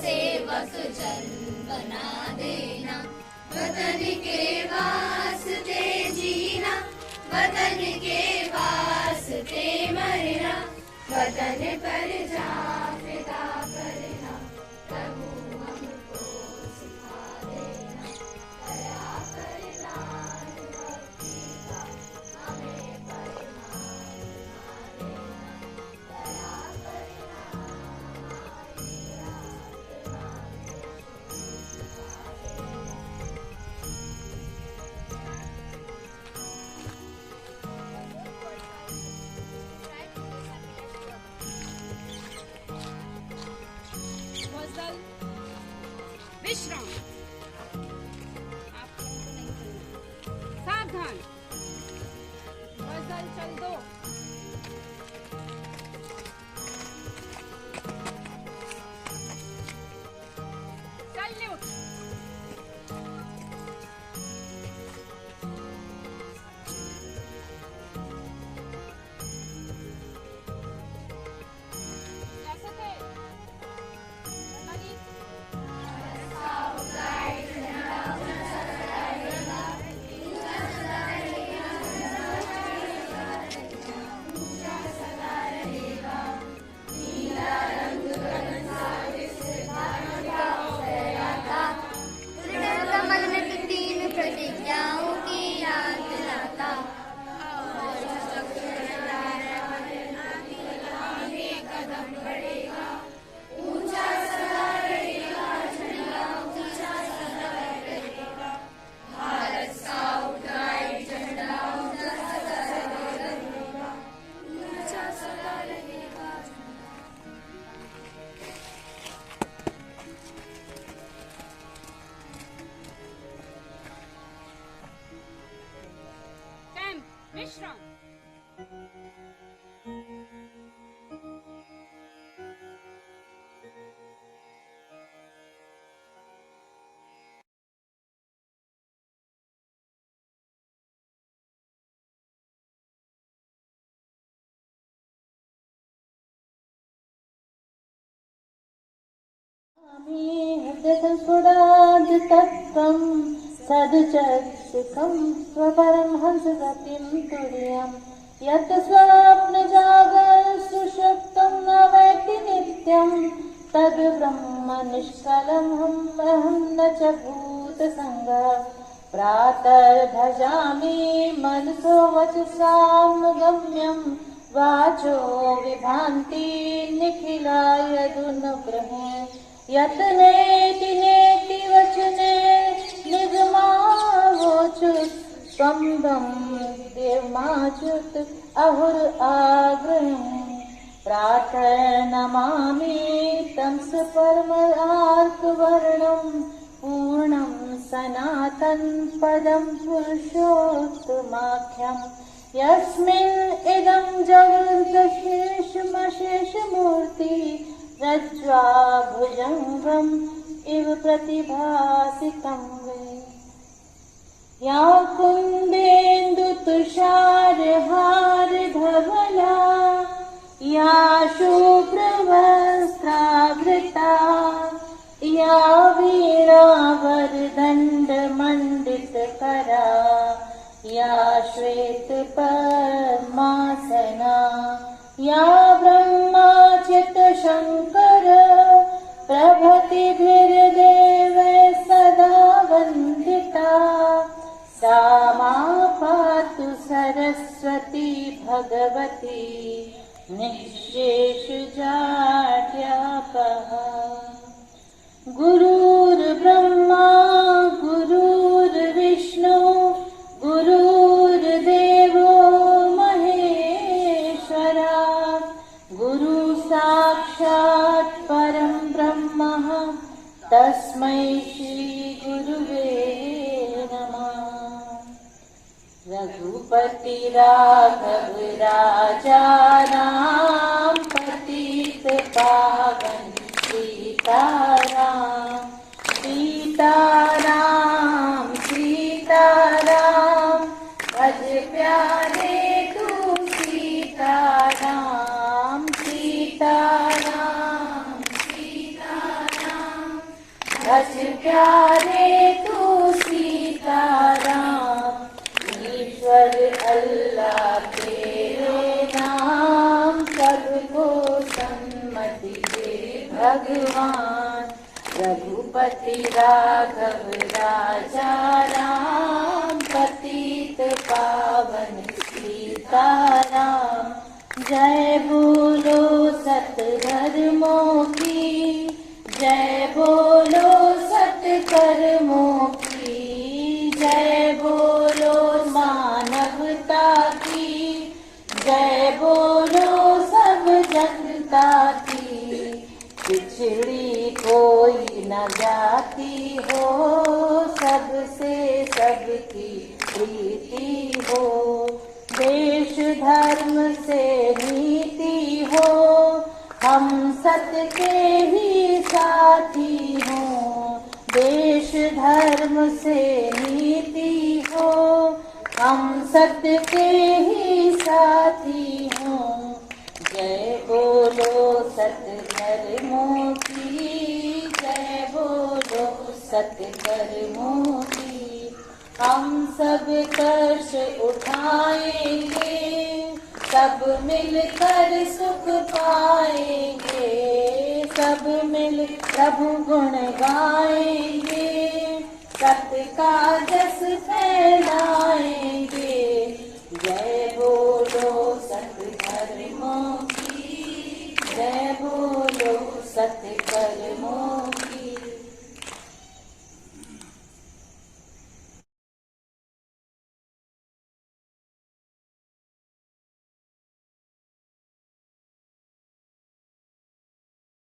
सेवक जन बना देना। वतन के वास्ते जीना, वतन के वास्ते मरना, वतन पर जा फिदा करना, प्रभु हमको सिखा देना। दया करना भक्ति का हमें परिणाम देना। दया करना हमारी आत्मा गजल विश्राम। आप लोगों को नहीं चलना, सावधान। गजल चल दो। सैल्यूट। कैसे थे? कमल में 3 प्रतिज्ञाओं की याद दिलाता। कदम बढ़ेगा, ऊंचा सदा रहेगा झंडा, ऊंचा सदा रहेगा। भारत स्काउट गाइड झंडा ऊंचा सदा रहेगा, ऊंचा सदा रहेगा। कैंप विश्राम। हृदयस्फुटादितत्त्वं सदचक्षुषं स्वपरमहंसगतिं तुर्यं यत् स्वप्नजागरसुषुप्तं न वेत्ति नित्यं तद् ब्रह्म निष्कलमहं न च भूतसङ्गः प्रातर्भजामि मनसो वचसामगम्यं वाचो विभान्ति निखिला यदुनुग्रहे यत् नेति नेति वचने निगमावोचुः त्वं देवमाच्युत अहुर आग्रहम् प्रातर्नमामि तं परमार्थवर्णं पूर्णं सनातनं पदं पुरुषोत्तमाख्यं यस्मिन् इदं जगदशेषमशेषमूर्ति रज्ज्वा भुजङ्गम् इव प्रतिभासितं वे या कुन्देन्दुतुषारहारधवला या शुभ्रवस्त्रावृता या वीणावरदण्डमण्डितकरा या श्वेतपद्मासना या ब्रह्माच्युतशङ्कर प्रभृतिभिर्देवैः सदा वन्दिता सा मा पातु सरस्वती भगवती निःशेषजाड्यापः। गुरुर्ब्रह्मा गुरुर्विष्णु गुरुर्देवो महेश्वरा गुरु साक्षात् परं ब्रह्म तस्मै श्री गुरुवे नमः। रघुपति राघव राजा राम पतित पावन सीताराम सीताराम सीताराम भज प्यारे तू सीताराम सीताराम सीताराम भज प्यारे तू सीताराम। ईश्वर अल्लाह तेरे नाम, सबको सम्मति दे भगवान। रघुपति राघव राजा राम, पतित पावन सीताराम। जय बोलो सतधर्मों की, जय बोलो सत्कर्मों की, जय बोलो मानवता की, जय बोलो सब जनता की। पिछड़ी कोई न जाती हो, सबसे सबकी प्रीति हो। देश धर्म से नीति हो, हम सत्य के ही साथी हों। देश धर्म से नीति हो, हम सत्य के ही साथी हों। जय बोलो सत्कर्मों की, जय बोलो सत्कर्मों की। हम सब कष्ट उठाएंगे, सब मिलकर सुख पाएंगे। सब मिल प्रभु गुण गाएंगे, सत्य का जस फैलाएंगे। जय बोलो सत्कर्मों की, जय बोलो सत्कर्मों की।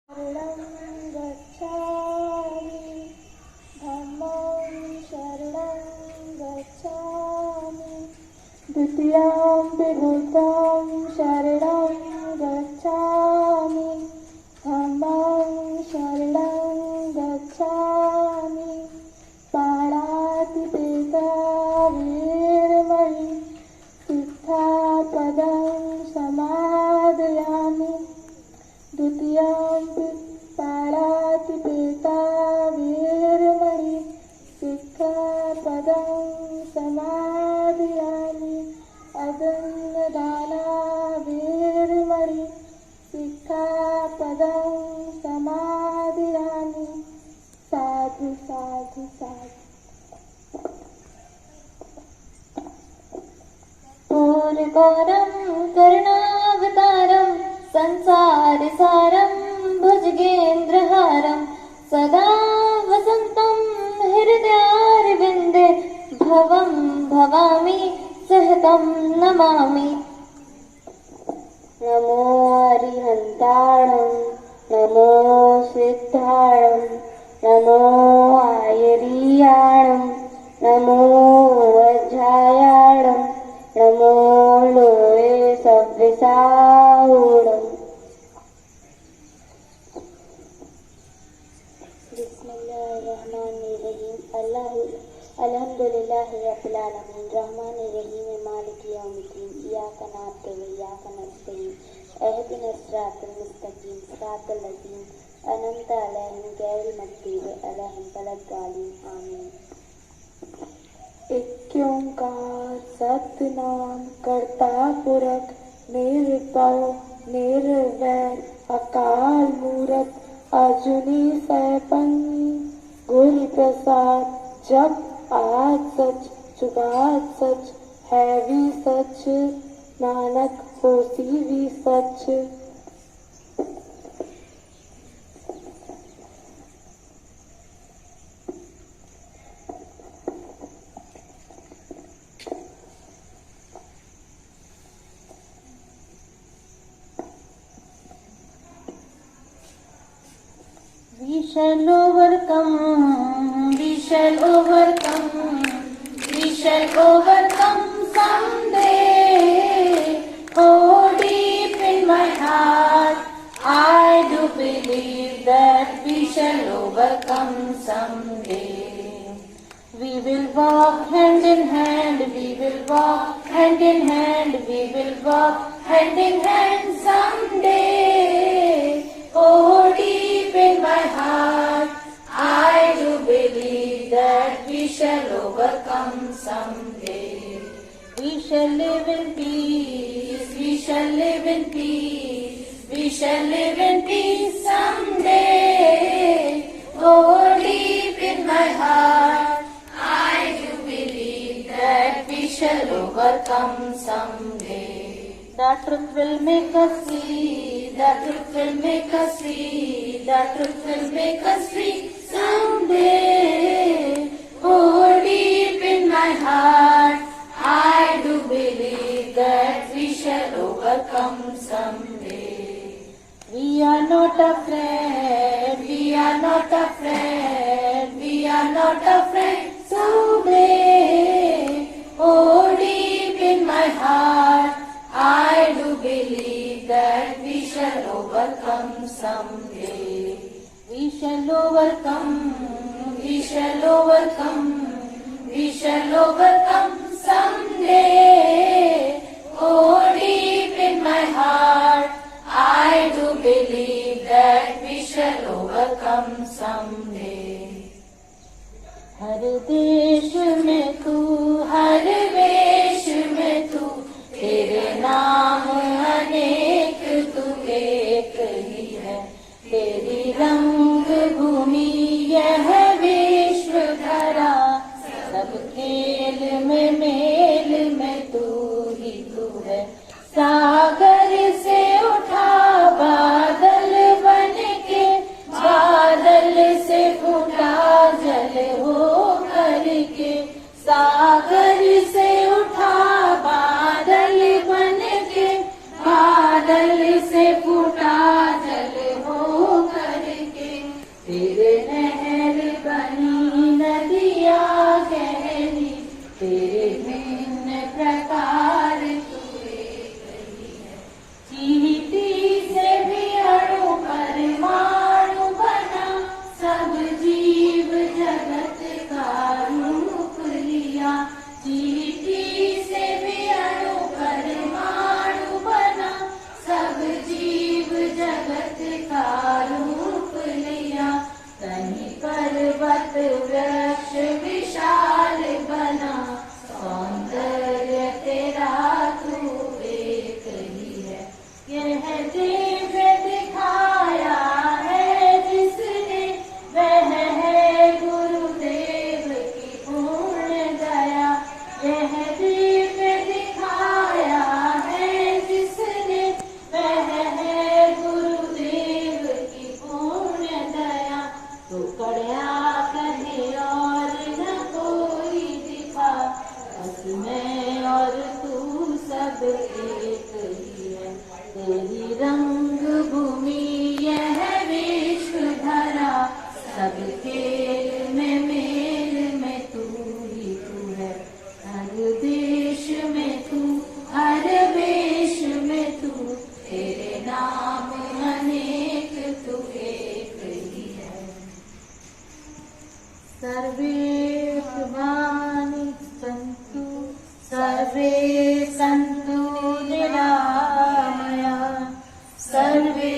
शरणं गच्छामि धम्मं शरणं गच्छामि द्वितीयंपि बुद्धं शरणं गच्छामि धम्मं शरणं गच्छामि पाणातिपेता वीरमणि सिक्खापदं समादयामि द्वितीयंपि पाणातिपेता वीरमणि सिक्खापदं समादयामि अदन्नदाना वीरमणि सिक्खापदं समादयामि। साधु साधु साधु। पूर्णगौरं करुणावतारं संसारसारं भुजगेन्द्रहारं सदा वसन्तं हृदयारविन्दे भवं भवामि सहतं नमामि। नमो अरिहन्ताणं नमो सिद्धाणं नमो आयरीयाणं नमो वज्रायाणं नमो लोये सव्यसाऊणम्। बिस्मिल्लाहिर्रहमानिर्रहीम। अल्हम्दुलिल्लाहि रब्बिल आलमीन रहमानिर रहीम मालिक यौमिद्दीन इय्याका नअबुदु व इय्याका नस्तईन इहदिनस सिरातल मुस्तकीम सिरातल लज़ीना अनअमता अलैहिम गैरिल मग़्दूबि अलैहिम वलद्दालिन आमीन। एक ओंकार सतनाम करता पुरख निर्भव निर्वैर अकाल मूरत अजूनी सैपं गुरु प्रसाद। जब आज सच जुगाद सच है भी सच नानक होसी भी सच। We shall overcome, we shall overcome, we shall overcome someday. Oh, deep in my heart, I do believe that we shall overcome someday. We will walk hand in hand, we will walk hand in hand, we will walk hand in hand someday. Oh, deep in my heart, I shall live in peace, we shall live in peace, we shall live in peace someday. Oh, deep in my heart, I do believe that we shall overcome someday. The truth will make us free, the truth will make us free, the truth will make us free someday. Oh, deep in my heart, I do believe that we shall overcome someday. We are not afraid, we are not afraid, we are not afraid someday. Oh, deep in my heart, I do believe that we shall overcome someday. We shall overcome, we shall overcome, we shall overcome someday. Oh, deep in my heart, I do believe that we shall overcome someday. हर देश में तू, हर वेश में तू, तेरे नाम अनेक तू एक ही है. तेरी रंग भूमि यह विश्व धरा, सब खेल में मेल में तू ही तू है. सागर से उठा बादल बन के, बादल से फूटा जल हो करके. सागर से उठा बादल बन के, बादल से फूटा जल हो करके. तेरे नहर बनी नदियाँ गहरी, तेरे भिन्न प्रकार तू एक ही है. चींटी से भी अणु परमाणु बना, सब जीव जगत का रूप लिया. चींटी से भी अणु परमाणु बना, सब जीव जगत का रूप लिया. कहीं पर्वत वृक्ष विशाल बना, सौंदर्य तेरा तू एक ही है. यह दिव्य दिखाया है जिसने, वह है गुरुदेव की पूर्ण दया. यह दिव्य दिखाया है जिसने, वह है गुरुदेव की पूर्ण दया. तो कड़या कहे और न कोई दिखा, बस मैं और तू सब एक ही है. तेरी रंग भूमि यह विश्व धरा, सब खेल में मेल में तू ही तू है. हर देश में तू, हर वेश में तू, तेरे नाम अनेक तू एक ही है. सर्वे शुभानि सन्तु, सर्वे सन्तु निरामया, सर्वे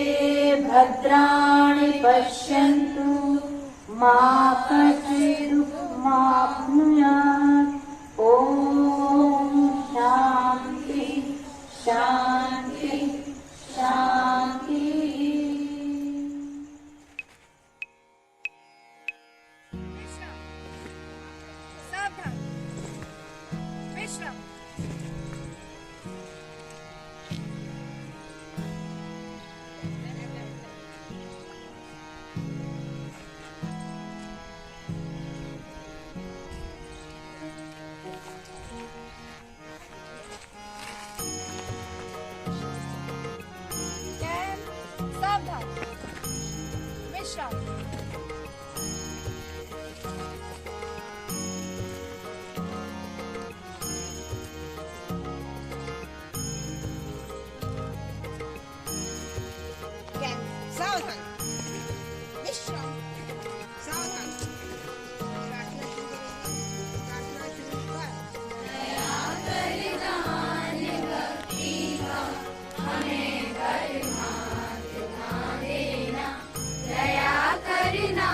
भद्राणि पश्यन्तु, मा कश्चिदुपमाप्नुयात्. ॐ शान्ति शान्ति शान्ति. विश्राम. सावधान. विश्राम. सावधान. विश्राम. सावधान. विश्राम. सावधान. प्रार्थना शुरू करेंगे. प्रार्थना शुरू कर. दया करना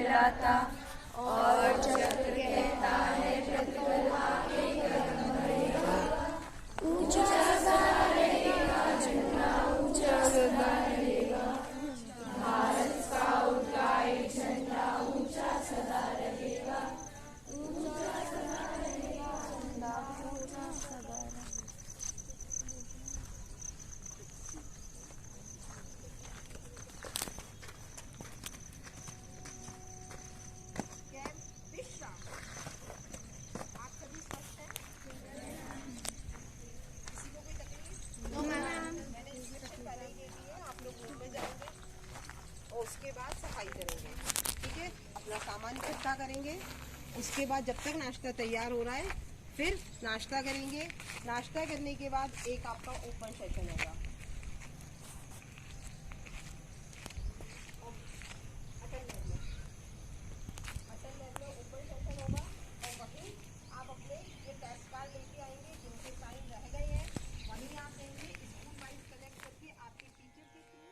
कहलाता, और चक्र कहता है प्रतिपल आगे कदम बढ़ेगा। ऊंचा सदा रहेगा झंडा, ऊंचा सदा रहेगा। भारत स्काउट गाइड झंडा ऊंचा सदा रहेगा, ऊंचा सदा रहेगा झंडा, ऊंचा सदा रहेगा। कैंप विश्राम। आप सभी स्वस्थ हैं? किसी को कोई तकलीफ? मैंने इंस्ट्रक्शन पहले ही दे दी है, आप लोग रूम में जाएंगे और उसके बाद सफाई करेंगे, ठीक है? अपना सामान इकट्ठा करेंगे। उसके बाद जब तक नाश्ता तैयार हो रहा है फिर नाश्ता करेंगे। नाश्ता करने के बाद एक आपका ओपन सेशन होगा। अटल लैब में ओपन सेशन होगा और वहीं आप अपने ये टेस्ट कार्ड लेके आएंगे जिनके साइन रह गए हैं, वहीं आप देंगे। स्कूल वाइज कलेक्ट करके आपके टीचर के थ्रू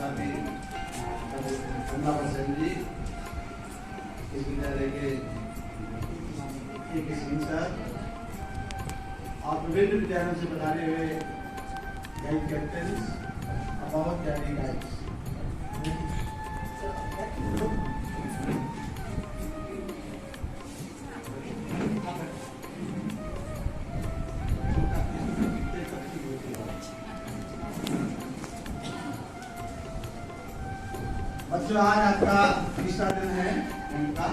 साथी 15% जी इस विद्यालय के किसी सर और विभिन्न विद्यालयों से बताने हुए गाइड कैप्टन अबाउट जारी गाइड्स। बच्चों आज आपका तीसरा दिन है उनका।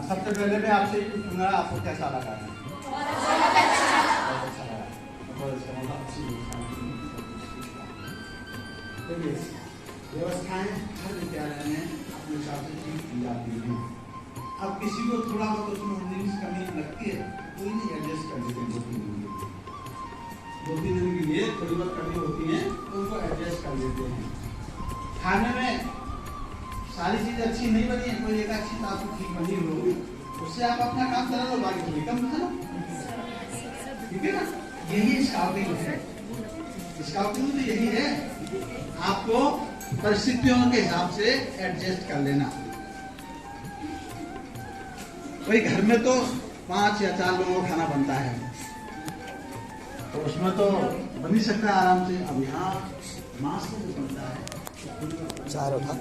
सबसे पहले मैं आपसे पूछूंगा आपको कैसा लगा है? व्यवस्थाएं हर विद्यालय में अपने हिसाब से ठीक की जाती है। अब किसी को थोड़ा बहुत उसमें इंग्लिश कमी लगती है, कोई नहीं एडजस्ट कर देते हैं। 2-3 दिन के लिए थोड़ी बहुत कमी होती है तो उनको एडजस्ट कर देते हैं। खाने में सारी चीज अच्छी नहीं बनी है, कोई एक अच्छी आपको ठीक बनी हो, उससे आप अपना काम करा लो, बाकी थोड़ी कम खा लो, ठीक है ना? यही स्काउटिंग है। स्काउटिंग तो यही है, आपको परिस्थितियों के हिसाब से एडजस्ट कर लेना। भाई घर में तो 5 या 4 लोगों का खाना बनता है, तो उसमें तो बन ही सकता है आराम से। अब यहाँ मास्क में बनता है 4 उठा,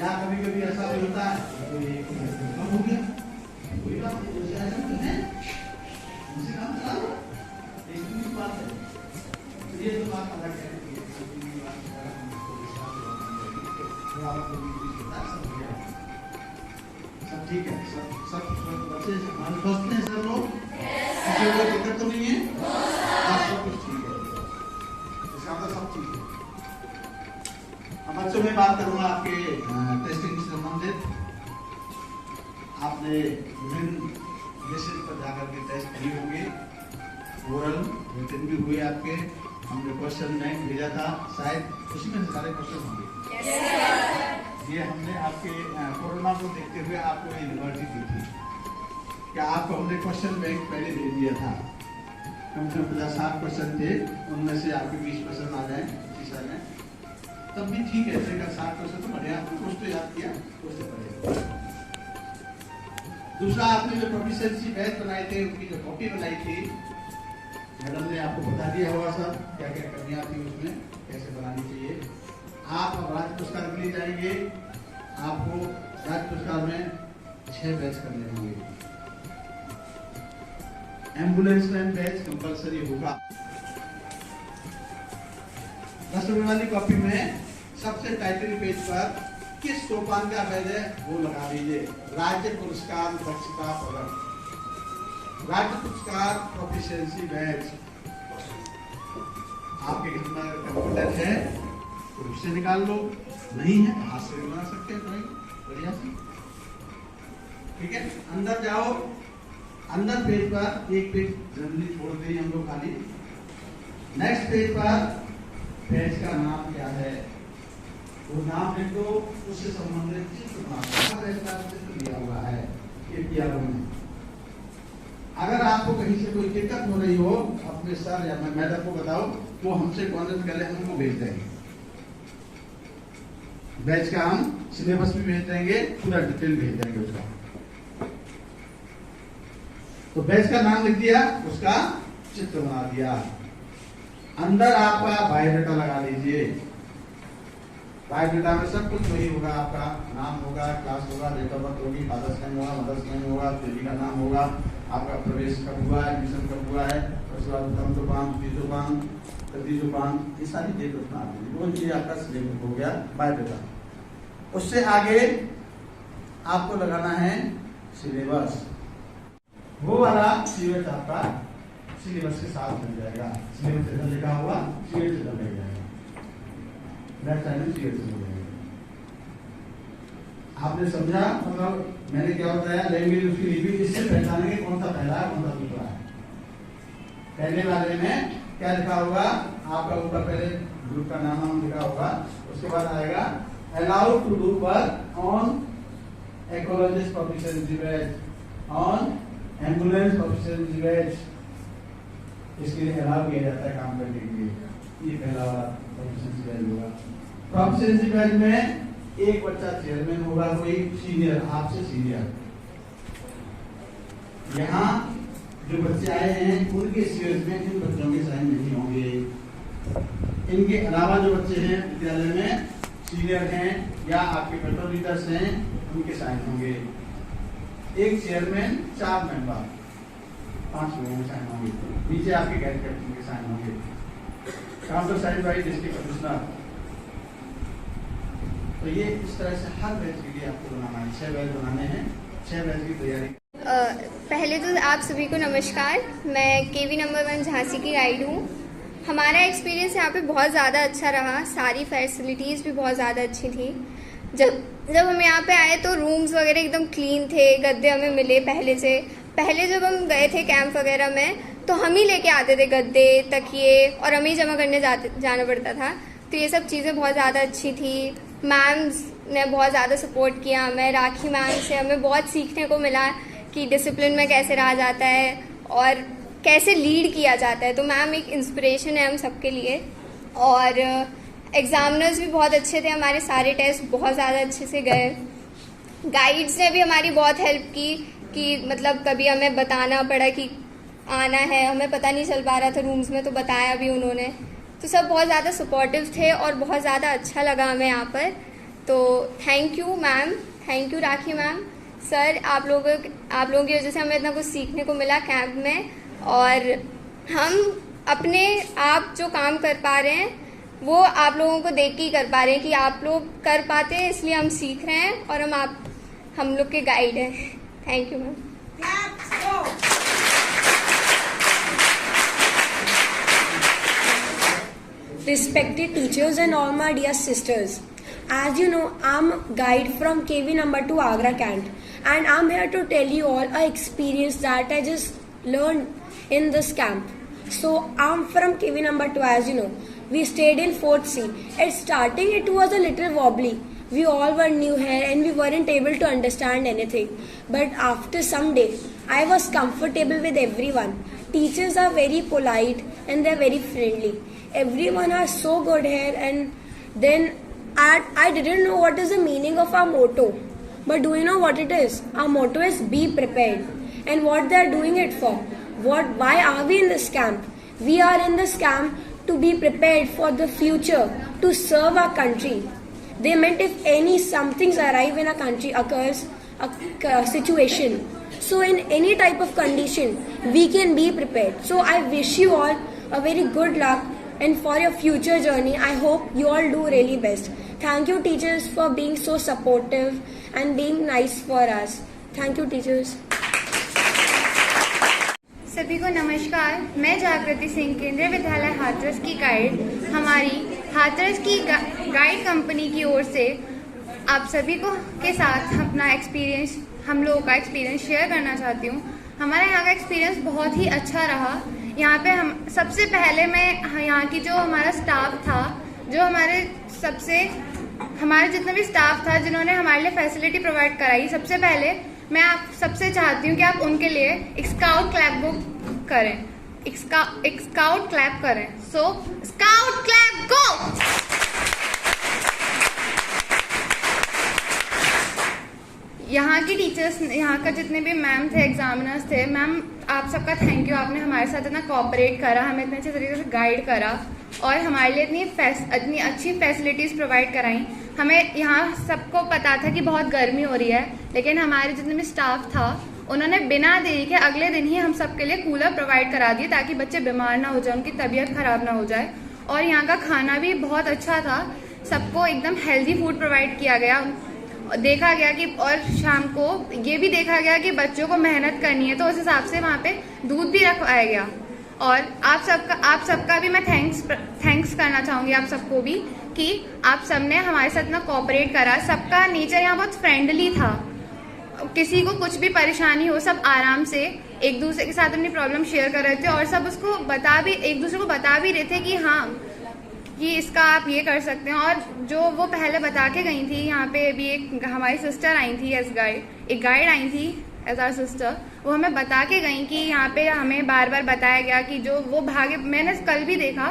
या कभी कभी ऐसा भी होता है कम हो गया, कोई बात नहीं, ऐसा तो है, उनसे काम चला लो, एक दूसरी बात है। तो ये तो बात अलग है, सब ठीक है, सब बच्चे स्वस्थ हैं, सब लोग, किसी को दिक्कत तो नहीं है, सब कुछ ठीक है, इसका मतलब सब ठीक है। अब बच्चों में बात करूंगा आपके टेस्टिंग से संबंधित। आपने विभिन्न विषय पर जाकर के टेस्ट किए होंगे, ओरल रिटन भी हुए आपके। हमने क्वेश्चन बैंक भेजा था, शायद उसी में सारे क्वेश्चन होंगे। ये हमने आपके कोरोना को देखते हुए आपको यूनिवर्सिटी दी थी, क्या आपको हमने क्वेश्चन बैंक पहले दे दिया था। कम से कम 50-60 क्वेश्चन थे, उनमें से आपके 20% आ जाए इसी साल में, तब भी ठीक है। 60% तो बढ़िया, कुछ तो याद किया, कुछ तो पढ़े। दूसरा, आपने जो प्रोफिशिएंसी बैच बनाए थे, उनकी जो कॉपी बनाई थी, मैडम ने आपको बता दिया होगा सब क्या क्या कमियां थी उसमें, कैसे बनानी चाहिए। आप अब राज्य पुरस्कार के लिए जाएंगे, आपको राज्य पुरस्कार में 6 बैच करने होंगे। एम्बुलेंस मैन बैच कंपल्सरी होगा। 10 रुपए वाली कॉपी में सबसे टाइटल पेज पर किस सोपान का बैच है वो लगा लीजिए। राज्य पुरस्कार दक्षता पदक, राज्य पुरस्कार प्रोफिशिएंसी बैच। आपके घर में कंप्यूटर है तो उससे निकाल लो, नहीं है हाथ से बना सकते हैं ड्राइंग बढ़िया से, ठीक है। अंदर जाओ, अंदर पेज पर एक पेज जल्दी छोड़ दें हम लोग खाली। नेक्स्ट पेज पर पेज का नाम क्या है वो नाम लिख दो, उससे संबंधित चित्र दिया हुआ है ये किया हमने। अगर आपको कहीं से कोई दिक्कत हो रही हो, अपने सर या मैडम को बताओ, वो हमसे कॉन्टेक्ट करें, हम उनको भेज देंगे। बैच का हम सिलेबस भी भेज देंगे, पूरा डिटेल भेज देंगे उसका। तो बैच का नाम लिख दिया, उसका चित्र बना दिया। अंदर आपका बायोडाटा लगा लीजिए। बायोडाटा में सब कुछ वही होगा, आपका नाम होगा, क्लास होगा, डेट ऑफ बर्थ होगी, फादर्स नेम होगा, मदर्स नेम होगा, बेबी का नाम होगा, आपका प्रवेश कब हुआ है, एडमिशन कब हुआ है, उसके बाद प्रथम सोपान, द्वितीय सोपान, तृतीय सोपान, ये सारी डेट उसमें आ गई। वो ये आपका सिलेबस हो गया बायोडाटा। उससे आगे आपको लगाना है सिलेबस। वो वाला सिलेबस आपका सिलेबस के साथ मिल जाएगा। सिलेबस इधर लिखा हुआ, सिलेबस इधर मिल जाएगा, बैक साइड में सिलेबस मिल जाएगा। आपने समझा? मतलब मैंने क्या बताया, लैंग्वेज उसकी लिपि इससे पहचानेंगे कौन सा पहला है कौन सा दूसरा है। पहले वाले में क्या लिखा होगा, आपका ऊपर पहले ग्रुप का नाम लिखा होगा, उसके बाद आएगा allowed to do work on ecologist proficiency badge, on ambulance proficiency badge, इसके लिए अलाउ किया जाता है काम करने के लिए। ये पहला वाला प्रोफिशिएंसी बैच होगा। प्रोफिशिएंसी बैच में एक बच्चा चेयरमैन होगा, कोई सीनियर, आपसे सीनियर। यहाँ जो बच्चे आए हैं उनके सीरियस में इन बच्चों के साइन नहीं होंगे। इनके अलावा जो बच्चे हैं विद्यालय में सीनियर हैं या आपके पेट्रोल लीडर्स हैं, उनके साइन होंगे। एक चेयरमैन, 4 मेंबर, 5 लोगों के साइन होंगे। नीचे आपके गाइड कैप्टन के साइन होंगे। Countersign by district commissioner. तो ये इस तरह से हर बैच के लिए आपको बनाना है। 6 बैच बनाने हैं, 6 बैच की तैयारी। पहले तो आप सभी को नमस्कार। मैं केवी नंबर 1 झांसी की गाइड हूँ। हमारा एक्सपीरियंस यहाँ पे बहुत ज़्यादा अच्छा रहा। सारी फैसिलिटीज़ भी बहुत ज़्यादा अच्छी थी। जब हम यहाँ पे आए तो रूम्स वगैरह एकदम क्लीन थे, गद्दे हमें मिले पहले से। पहले जब हम गए थे कैंप वगैरह में तो हम ही लेके आते थे गद्दे, तकिए, और हम ही जमा करने जाना पड़ता था। तो ये सब चीज़ें बहुत ज़्यादा अच्छी थी। मैम्स ने बहुत ज़्यादा सपोर्ट किया हमें। राखी मैम से हमें बहुत सीखने को मिला कि डिसिप्लिन में कैसे रहा जाता है और कैसे लीड किया जाता है। तो मैम एक इंस्पिरेशन है हम सबके लिए। और एग्जामिनर्स भी बहुत अच्छे थे हमारे, सारे टेस्ट बहुत ज़्यादा अच्छे से गए। गाइड्स ने भी हमारी बहुत हेल्प की कि मतलब कभी हमें बताना पड़ा कि आना है, हमें पता नहीं चल पा रहा था रूम्स में, तो बताया भी उन्होंने। तो सब बहुत ज़्यादा सपोर्टिव थे और बहुत ज़्यादा अच्छा लगा हमें यहाँ पर। तो thank you ma'am, thank you rakhi ma'am, sir. आप लोगों की वजह से हमें इतना कुछ सीखने को मिला कैंप में। और हम अपने आप जो काम कर पा रहे हैं वो आप लोगों को देख के ही कर पा रहे हैं कि आप लोग कर पाते हैं, इसलिए हम सीख रहे हैं और हम लोग के गाइड हैं। Thank you ma'am. Respected teachers and all my dear sisters, as you know, I'm guide from KV number 2 Agra Cant, and I'm here to tell you all a experience that I just learned in this camp. So I'm from KV number 2, as you know. We stayed in 4th C. At starting it was a little wobbly. We all were new here and we weren't able to understand anything. But after some days, I was comfortable with everyone. Teachers are very polite and they're very friendly. Everyone are so good here, and then I didn't know what is the meaning of our motto. But do you know what it is? Our motto is be prepared. And what they are doing it for? Why are we in this camp? We are in this camp to be prepared for the future, to serve our country. They meant if something's arrive in a country occurs, a situation. So in any type of condition, we can be prepared. So I wish you all a very good luck. And for your future journey, I hope you all do really best. Thank you teachers for being so supportive and being nice for us. Thank you teachers. सभी को नमस्कार। मैं जागृति सिंह, केंद्रीय विद्यालय हाथरस की guide. हमारी हाथरस की गाइड कंपनी की ओर से आप सभी को के साथ अपना एक्सपीरियंस, हम लोगों का एक्सपीरियंस शेयर करना चाहती हूँ। हमारे यहाँ का एक्सपीरियंस बहुत ही अच्छा रहा। यहाँ पे हम सबसे पहले मैं यहाँ की जो हमारा स्टाफ था, जो हमारे जितना भी स्टाफ था जिन्होंने हमारे लिए फैसिलिटी प्रोवाइड कराई, सबसे पहले मैं आप सबसे चाहती हूँ कि आप उनके लिए एक स्काउट क्लैप बुक करें, एक स्काउट क्लैप करें। सो स्काउट क्लैप गो। यहाँ की टीचर्स, यहाँ का जितने भी मैम थे, एग्जामिनर्स थे, मैम आप सबका थैंक यू। आपने हमारे साथ इतना कोऑपरेट करा, हमें इतने अच्छे तरीके से गाइड करा और हमारे लिए इतनी अच्छी फैसिलिटीज़ प्रोवाइड कराई। हमें यहाँ सबको पता था कि बहुत गर्मी हो रही है, लेकिन हमारे जितने भी स्टाफ था उन्होंने बिना देरी के अगले दिन ही हम सबके लिए कूलर प्रोवाइड करा दिए ताकि बच्चे बीमार ना हो जाए, उनकी तबीयत खराब ना हो जाए। और यहाँ का खाना भी बहुत अच्छा था, सबको एकदम हेल्दी फूड प्रोवाइड किया गया। देखा गया कि और शाम को ये भी देखा गया कि बच्चों को मेहनत करनी है, तो उस हिसाब से वहाँ पे दूध भी रखवाया गया। और आप सबका भी मैं थैंक्स करना चाहूँगी, आप सबको भी, कि आप सबने हमारे साथ इतना कोऑपरेट करा। सबका नेचर यहाँ बहुत फ्रेंडली था, किसी को कुछ भी परेशानी हो सब आराम से एक दूसरे के साथ अपनी प्रॉब्लम शेयर कर रहे थे और सब उसको एक दूसरे को बता भी रहे थे कि हाँ कि इसका आप ये कर सकते हैं। और जो वो पहले बता के गई थी, यहाँ पे भी एक हमारी सिस्टर आई थी एज गाइड, एक गाइड आई थी एज आर सिस्टर, वो हमें बता के गई कि यहाँ पे हमें बार बार बताया गया कि जो वो भागे, मैंने कल भी देखा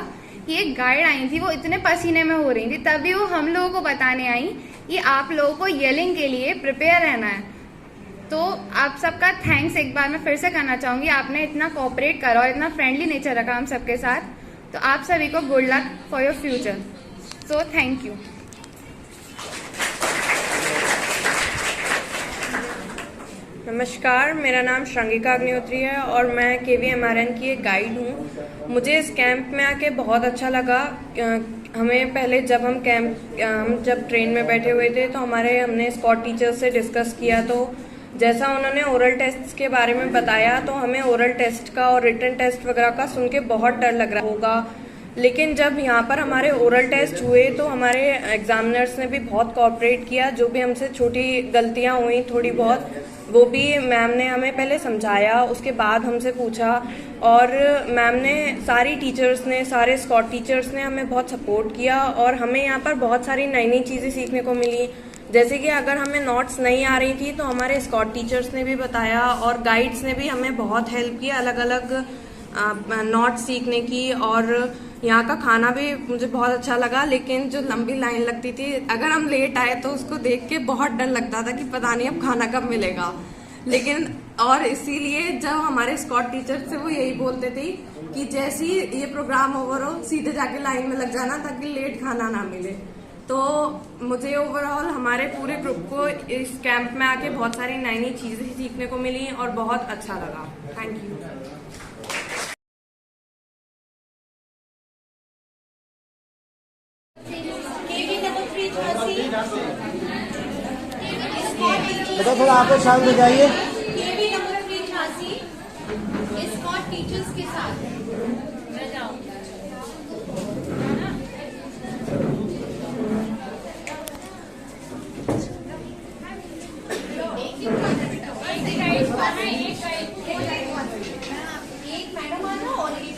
कि एक गाइड आई थी, वो इतने पसीने में हो रही थी, तभी वो हम लोगों को बताने आई कि आप लोगों को येलिंग के लिए प्रिपेयर रहना है। तो आप सबका थैंक्स एक बार मैं फिर से करना चाहूँगी, आपने इतना कोऑपरेट करा और इतना फ्रेंडली नेचर रखा हम सबके साथ, तो आप सभी को good luck for your future. So thank you. नमस्कार, मेरा नाम श्रृंगिका अग्निहोत्री है और मैं KVMRN की एक गाइड हूँ। मुझे इस कैंप में आके बहुत अच्छा लगा। हमें पहले जब हम जब ट्रेन में बैठे हुए थे तो हमने स्कॉट टीचर्स से डिस्कस किया, तो जैसा उन्होंने ओरल टेस्ट के बारे में बताया तो हमें ओरल टेस्ट का और रिटन टेस्ट वगैरह का सुन के बहुत डर लग रहा होगा, लेकिन जब यहाँ पर हमारे ओरल टेस्ट हुए तो हमारे एग्जामिनर्स ने भी बहुत कोऑपरेट किया। जो भी हमसे छोटी गलतियाँ हुई थोड़ी बहुत, वो भी मैम ने हमें पहले समझाया, उसके बाद हमसे पूछा, और मैम ने सारे स्कॉट टीचर्स ने हमें बहुत सपोर्ट किया और हमें यहाँ पर बहुत सारी नई नई चीज़ें सीखने को मिली। जैसे कि अगर हमें नोट्स नहीं आ रही थी तो हमारे स्कॉट टीचर्स ने भी बताया और गाइड्स ने भी हमें बहुत हेल्प किया अलग अलग नोट्स सीखने की। और यहाँ का खाना भी मुझे बहुत अच्छा लगा, लेकिन जो लंबी लाइन लगती थी, अगर हम लेट आए तो उसको देख के बहुत डर लगता था कि पता नहीं अब खाना कब मिलेगा। लेकिन और इसीलिए जब हमारे स्कॉट टीचर थे वो यही बोलते थे कि जैसे ही ये प्रोग्राम ओवर हो सीधे जाके लाइन में लग जाना ताकि लेट खाना ना मिले। तो मुझे ओवरऑल हमारे पूरे ग्रुप को इस कैंप में आके बहुत सारी नई नई चीज़ें सीखने को मिली और बहुत अच्छा लगा। Thank you. बेटा थोड़ा आप शांत हो जाइए। केवी नंबर 386 स्कॉट टीचर्स के साथ जाओ। एक मैडम आना और एक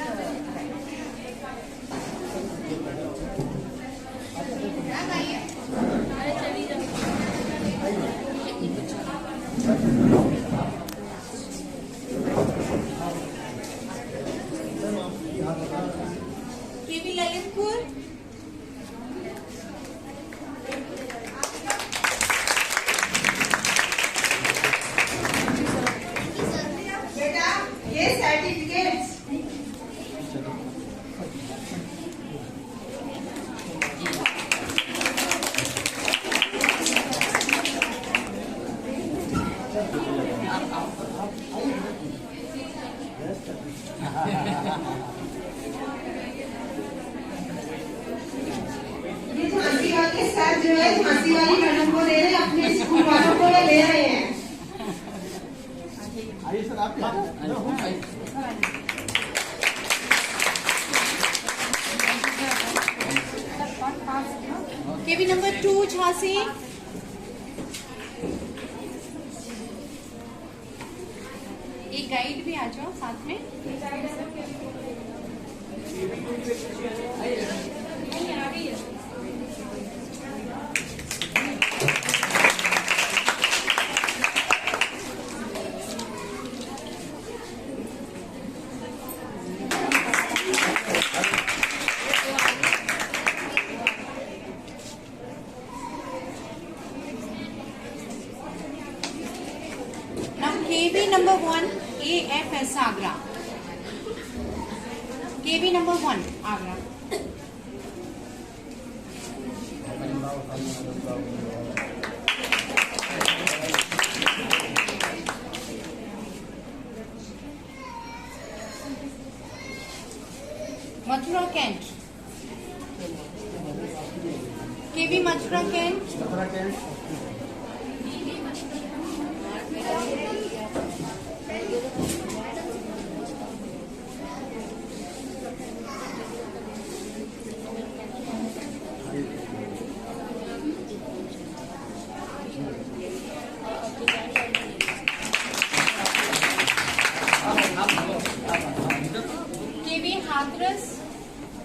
केवी ललितपुर। बेटा ये सर्टिफिकेट्स झांसी वाले सर जो है झांसी वाली मैडम को दे रहे हैं, अपने स्कूल वालों को ये ले रहे हैं। आइए सर आप केवी नंबर 2 झांसी। एक गाइड भी आ जाओ साथ में। Now KV number 1 AFS Agra. KV number 1 Agra. Mathura Kent. KV Mathura Kent. केवी हाथरस।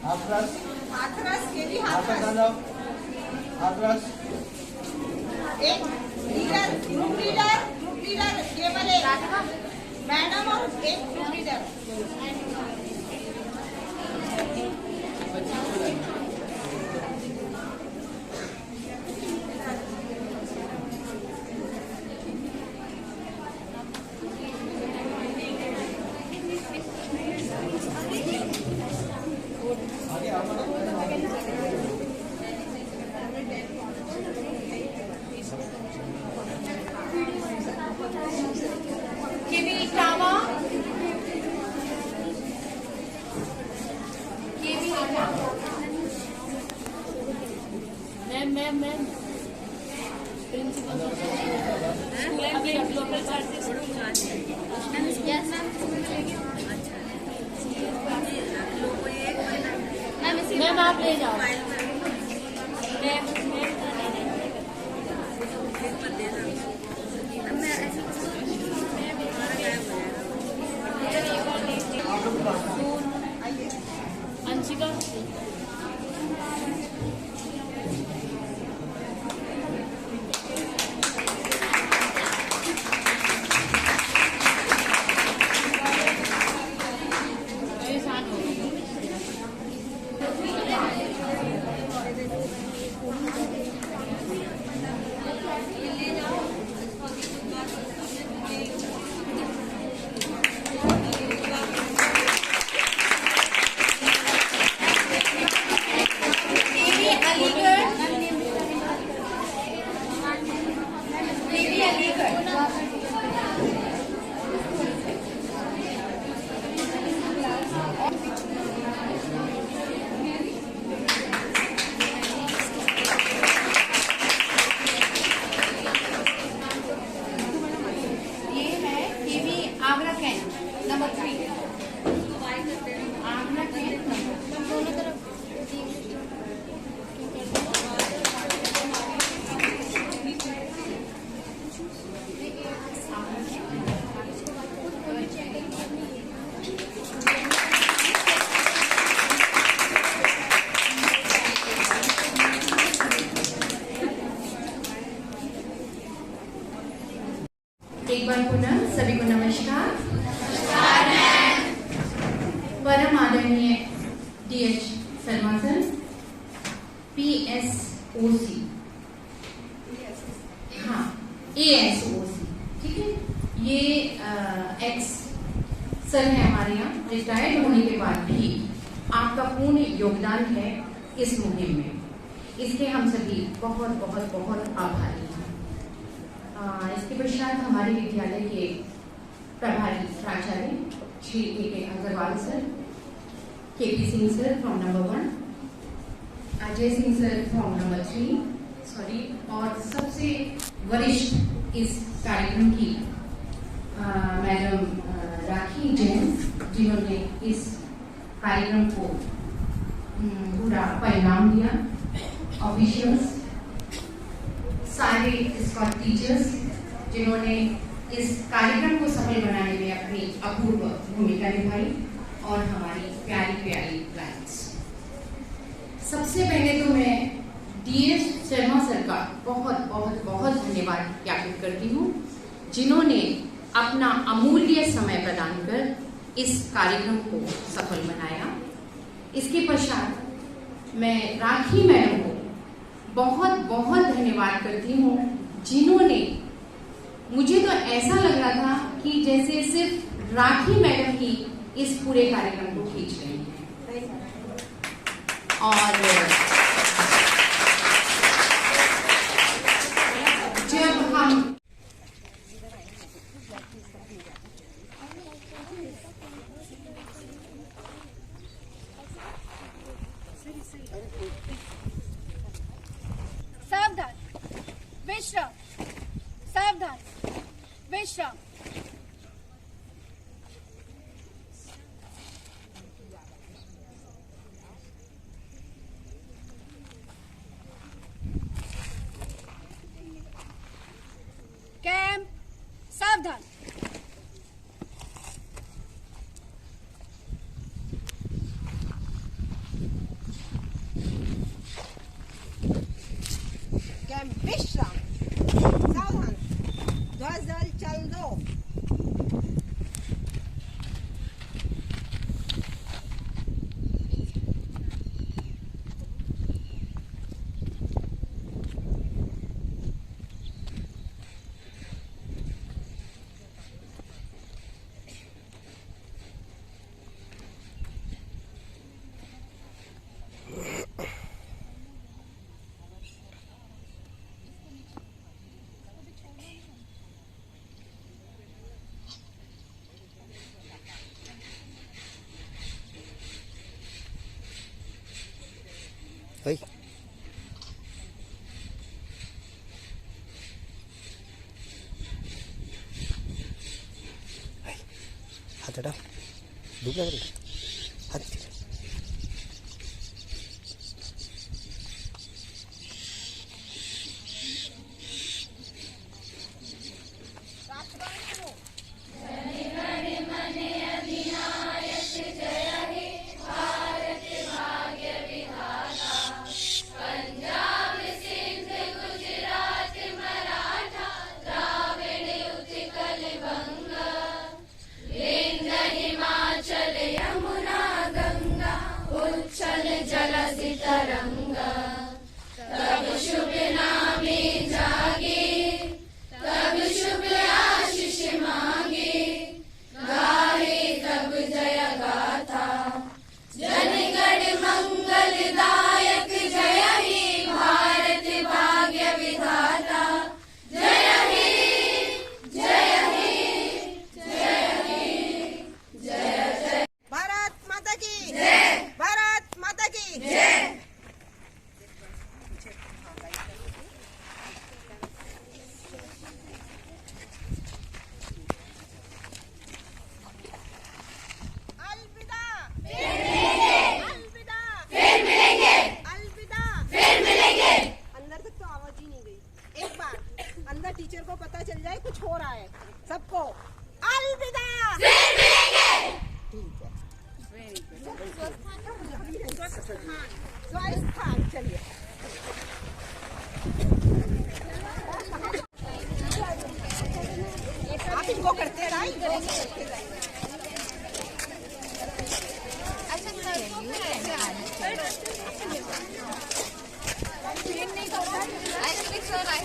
हाथरस केवी हाथरस। एक लीडर ग्रुप लीडर केवल एक मैडम और एक ग्रुप लीडर। मैम आप ले जाओ। अंशिका एक बार पुनः सभी को नमस्कार। परम आदरणीय DH शर्मा सर, PSOC, हाँ ASOC, ठीक है, ये एक्स सर है हमारे यहाँ। रिटायर्ड होने के बाद भी आपका पूर्ण योगदान है इस मुहिम में, इसके हम सभी बहुत बहुत बहुत आभारी हैं। इसके पश्चात हमारे विद्यालय के प्रभारी प्राचार्य Shri A.K. Agarwal sir, KP Singh sir from number 1, Ajay Singh sir from number 3, और सबसे वरिष्ठ इस कार्यक्रम की मैडम राखी जैन, जिन्होंने इस कार्यक्रम को पूरा परिणाम दिया, ऑफिशियल्स, सारे स्कॉट टीचर्स जिन्होंने इस कार्यक्रम को सफल बनाने में अपनी अपूर्व भूमिका निभाई, और हमारी प्यारी प्यारी क्लाइंट्स। सबसे पहले तो मैं DS शर्मा सर का बहुत बहुत बहुत धन्यवाद ज्ञापित करती हूँ, जिन्होंने अपना अमूल्य समय प्रदान कर इस कार्यक्रम को सफल बनाया। इसके पश्चात मैं राखी मैडम को बहुत बहुत धन्यवाद करती हूँ, जिन्होंने, मुझे तो ऐसा लग रहा था कि जैसे सिर्फ राखी मैडम ही इस पूरे कार्यक्रम को खींच रही हैं। और जब हम सावधान, विश्राम, सावधान, विश्राम। कैंप, सावधान। कैंप विश्राम, सावधान, ध्वज दल चल भाई हाथ हटा, धूप लग रही, हाथ टीचर को पता चल जाए कुछ हो रहा है। सबको अलविदा। ठीक है, वेरी गुड। स्वस्थान चलिए। आप इनको करते रहिए।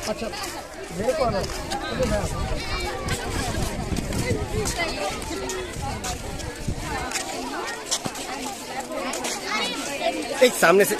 अच्छा मेरे को आना एक सामने से